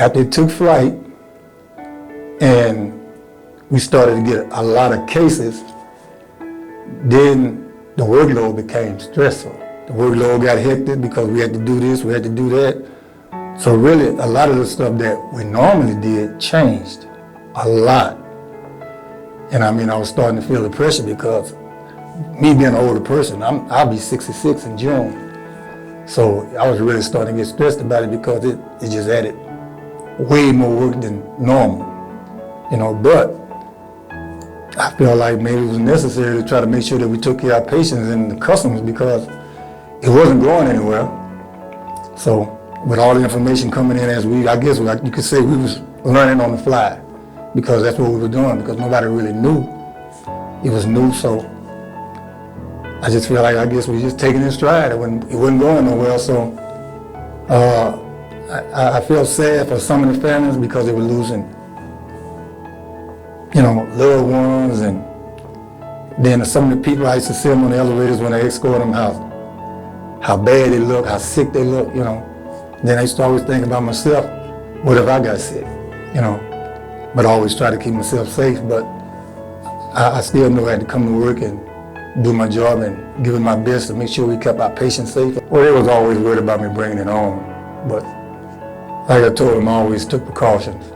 after it took flight and we started to get a lot of cases, then the workload became stressful. The workload got hectic because we had to do this, we had to do that. So really, a lot of the stuff that we normally did changed a lot. And I mean, I was starting to feel the pressure because me being an older person, I'll be 66 in June. So I was really starting to get stressed about it because it just added way more work than normal, you know, but I feel like maybe it was necessary to try to make sure that we took care of our patients and the customers because it wasn't going anywhere. So with all the information coming in I guess you could say we was learning on the fly because that's what we were doing because nobody really knew. It was new, so I just feel like I guess we just taking it in stride. It wasn't going nowhere, so I feel sad for some of the families because they were losing, you know, loved ones, and then some of the people I used to see them on the elevators when they escort them, how bad they look, how sick they look, you know. Then I used to always think about myself, what if I got sick, you know? But I always try to keep myself safe, but I still knew I had to come to work and do my job and give it my best to make sure we kept our patients safe. Well, they was always worried about me bringing it on, but like I told them, I always took precautions.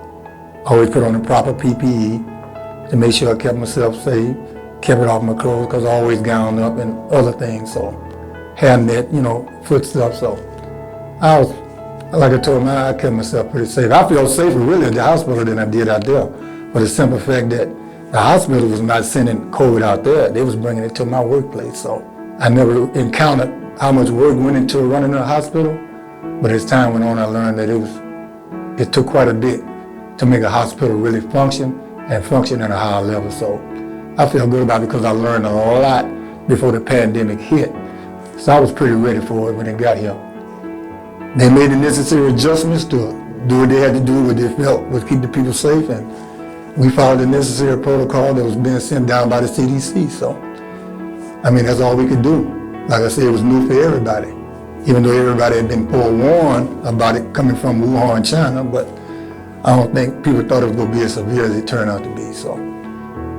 I always put on the proper PPE to make sure I kept myself safe, kept it off my clothes because I always gowned up and other things, so hairnet, you know, foot stuff, so I was, like I told them, I kept myself pretty safe. I feel safer really at the hospital than I did out there, for the simple fact that the hospital was not sending COVID out there, they was bringing it to my workplace, so I never encountered how much work went into running a hospital, but as time went on, I learned that it took quite a bit to make a hospital really function and function at a higher level, so I feel good about it because I learned a lot before the pandemic hit, so I was pretty ready for it when it got here. They made the necessary adjustments to do what they had to do, what they felt would keep the people safe, and we followed the necessary protocol that was being sent down by the CDC. So, I mean, that's all we could do. Like I said, it was new for everybody, even though everybody had been forewarned about it coming from Wuhan, China, but I don't think people thought it was going to be as severe as it turned out to be. So,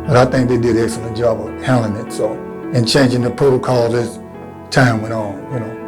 but I think they did an excellent job of handling it, so, and changing the protocols as time went on, you know.